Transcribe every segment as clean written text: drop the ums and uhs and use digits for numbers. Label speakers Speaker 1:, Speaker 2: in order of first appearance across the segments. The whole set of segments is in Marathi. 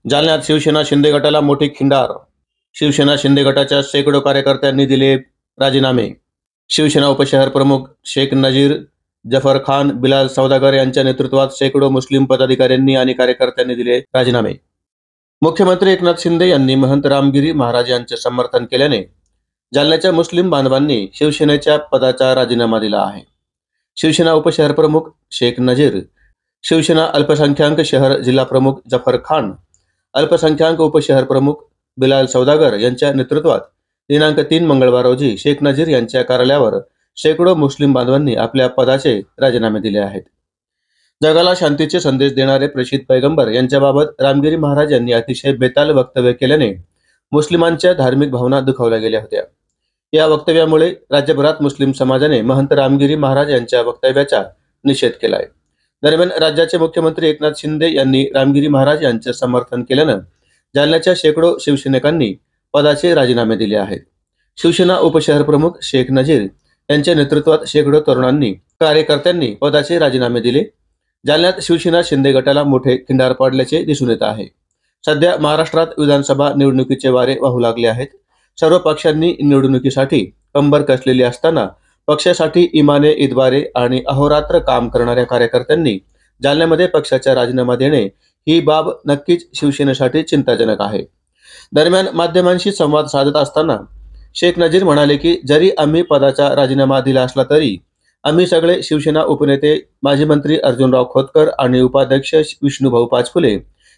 Speaker 1: जालन्यात शिवसेना शिंदे गटाला मोठी खिंडार। शिवसेना शिंदे गटाच्या शेकडो कार्यकर्त्यांनी दिले राजीनामे। शिवसेना उपशहर प्रमुख शेख नजीर, जफर खान, बिलाल सौदागर यांच्या नेतृत्वात शेकडो मुस्लिम पदाधिकाऱ्यांनी आणि कार्यकर्त्यांनी दिले राजीनामे। मुख्यमंत्री एकनाथ शिंदे यांनी महंत रामगिरी महाराज यांचे समर्थन केल्याने जालन्याच्या मुस्लिम बांधवांनी शिवसेनेच्या पदाचा राजीनामा दिला आहे। शिवसेना उपशहर प्रमुख शेख नजीर, शिवसेना अल्पसंख्याक शहर जिल्हा प्रमुख जफर खान, अल्पसंख्याक उपशहर प्रमुख बिलाल सौदागर यांच्या नेतृत्वात दिनांक 3 मंगळवार रोजी शेख नजीर यांच्या कार्यालयावर शेकडो मुस्लिम बांधवांनी आपल्या पदाचे राजीनामे दिले आहेत। जगाला शांतीचे संदेश देणारे प्रेषित पैगंबर यांच्याबाबत रामगिरी महाराज यांनी अतिशय बेताल वक्तव्य केल्याने मुस्लिमांच्या धार्मिक भावना दुखावल्या गेल्या होत्या। या वक्तव्यामुळे राज्यभरात मुस्लिम समाजाने महंत रामगिरी महाराज यांच्या वक्तव्याचा निषेध केलाय। दरम्यान राज्याचे मुख्यमंत्री एकनाथ शिंदे यांनी रामगिरी महाराज यांचे समर्थन केल्यानं जालन्याच्या शेकडो शिवसैनिकांनी पदाचे राजीनामे दिले आहेत। शिवसेना उपशहर प्रमुख शेख नजीर यांच्या नेतृत्वात शेकडो तरुणांनी कार्यकर्त्यांनी पदाचे राजीनामे दिले। जालन्यात शिवसेना शिंदे गटाला मोठे खिंडार पडल्याचे दिसून येत आहे। सध्या महाराष्ट्रात विधानसभा निवडणुकीचे वारे वाहू लागले आहेत। सर्व पक्षांनी निवडणुकीसाठी कंबर कसलेली असताना पक्षासाठी इमाने, इतबारे आणि अहोरात्र काम करणाऱ्या कार्यकर्त्यांनी जालन्यामध्ये पक्षाचा राजीनामा देणे ही बाब नक्कीच शिवसेनेसाठी चिंताजनक आहे। दरम्यान माध्यमांशी संवाद साधत असताना शेख नजीर म्हणाले की जरी आम्ही पदाचा राजीनामा दिला असला तरी आम्ही सगळे शिवसेना उपनेते माजी मंत्री अर्जुनराव खोतकर आणि उपाध्यक्ष विष्णुभाऊ पाचफुले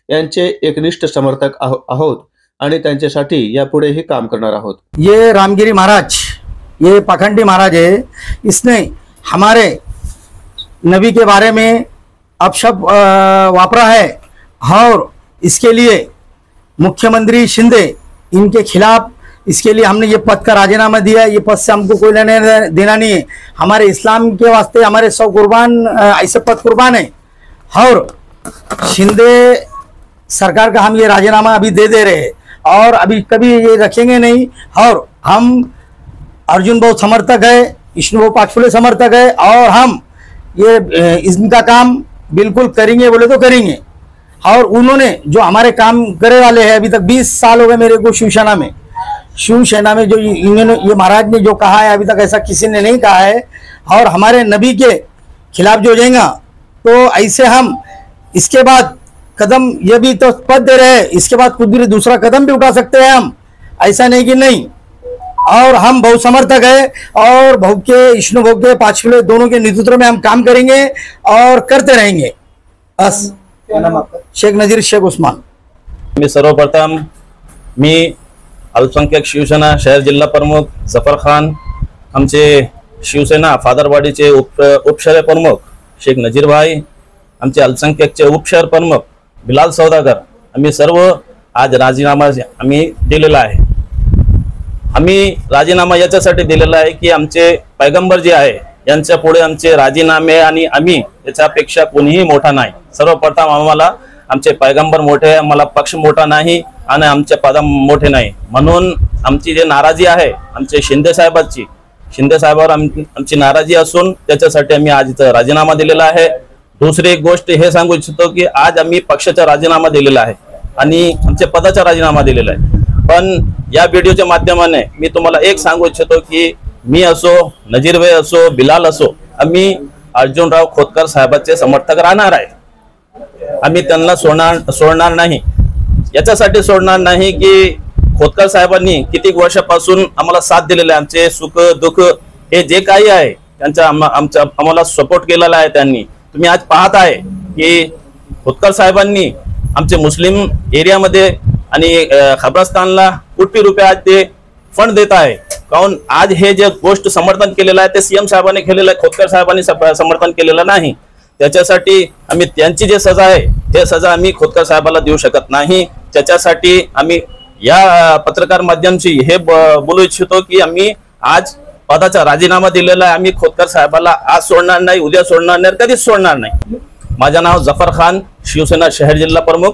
Speaker 1: यांचे एकनिष्ठ समर्थक आहोत आणि त्यांच्यासाठी यापुढेही काम करणार आहोत।
Speaker 2: ये रामगिरी महाराज ये पाखंडी महाराज है, इसने हमारे नबी के बारे में अपशब्द वापरा है और इसके लिए मुख्यमंत्री शिंदे इनके खिलाफ, इसके लिए हमने ये पद का राजीनामा दिया। ये पद से हमको कोई लेना देना नहीं है। हमारे इस्लाम के वास्ते हमारे 100 कुर्बान ऐसे पद कुर्बान है और शिंदे सरकार का हम ये राजीनामा अभी दे रहे हैं और अभी कभी ये रखेंगे नहीं। और हम अर्जुन भाऊ समर्थक है, विष्णु भाऊ पाचफुले समर्थक है और हम ये इनका काम बिल्कुल करेंगे बोले तो करेंगे। और उन्होंने जो हमारे काम करे वाले हैं, अभी तक 20 साल हो गए मेरे को शिवसेना में जो इन्होंने ये महाराज ने जो कहा है अभी तक ऐसा किसी ने नहीं कहा है। और हमारे नबी के खिलाफ जो जाएगा तो ऐसे हम इसके बाद कदम, ये भी तो पद दे रहे हैं, इसके बाद कुछ भी दूसरा कदम भी उठा सकते हैं हम, ऐसा नहीं कि नहीं। और हम बहुत समर्थक है और भाऊ के विष्णु भाऊ के पाचफुले दोनों के नेतृत्व में हम काम करेंगे और करते रहेंगे। बस। शेख नजीर शेख उस्मान।
Speaker 3: मी सर्वप्रथम अल्पसंख्याक शिवसेना शहर जिल्हा प्रमुख जफर खान, आमचे शिवसेना फादरवाडीचे उपशहर प्रमुख शेख नजीर भाई, आमचे अल्पसंख्याकचे उपशहर प्रमुख बिलाल सौदागर, आम्ही सर्व आज राजीनामा आम्ही दिलेला आहे। आम्ही राजीनामा याच्यासाठी दिलेला आहे की आमचे पैगंबर जे आहे यांच्या पुढे आमचे राजीनामे आणि आम्ही याच्यापेक्षा कोणीही मोठा नाही। सर्वप्रथम आम्हाला आमचे पैगंबर मोठे आहे, आम्हाला पक्ष मोठा नाही आणि आमचे पद मोठे नाही। म्हणून आमची जे नाराजी आहे आमचे शिंदे साहेबांवर आमची नाराजी असून त्याच्यासाठी आम्ही आज इथं राजीनामा दिलेला आहे। दुसरी एक गोष्ट हे सांगू इच्छितो की आज आम्ही पक्षाचा राजीनामा दिलेला आहे आणि आमच्या पदाचा राजीनामा दिलेला आहे। पण या व्हिडिओच्या माध्यमाने मी तुम्हाला एक सांगू इच्छितो की मी असो, नजीर भाई असो, बिलाल असो, आम्ही अर्जुनराव खोतकर साहेबांचे समर्थक राहणार आहे। आम्ही त्यांना सोडणार नाही। याच्यासाठी सोडणार नाही की खोतकर साहेबांनी किती वर्षापासून आम्हाला साथ दिलेला आहे, आमचे सुख दुःख हे जे काही आहे त्यांचा आम्हाला सपोर्ट केलेला आहे त्यांनी। तुम्ही आज पाहत आहे की खोतकर साहेबांनी आमचे मुस्लिम एरियामध्ये आणि खबरस्तानला कोटी रुपये आज ते फंड देत आहे। काऊन आज हे जे गोष्ट समर्थन केलेलं आहे ते सीएम साहेबांनी केलेलं आहे, खोतकर साहेबांनी समर्थन केलेलं नाही। त्याच्यासाठी आम्ही त्यांची जे सजा आहे ते सजा आम्ही खोतकर साहेबाला देऊ शकत नाही। त्याच्यासाठी आम्ही या पत्रकार माध्यमाशी हे बोलू इच्छितो की आम्ही आज पदाचा राजीनामा दिलेला आहे। आम्ही खोतकर साहेबाला आज सोडणार नाही, उद्या सोडणार नाही, कधीच सोडणार नाही। माझं नाव जफर खान, शिवसेना शहर जिल्हा प्रमुख।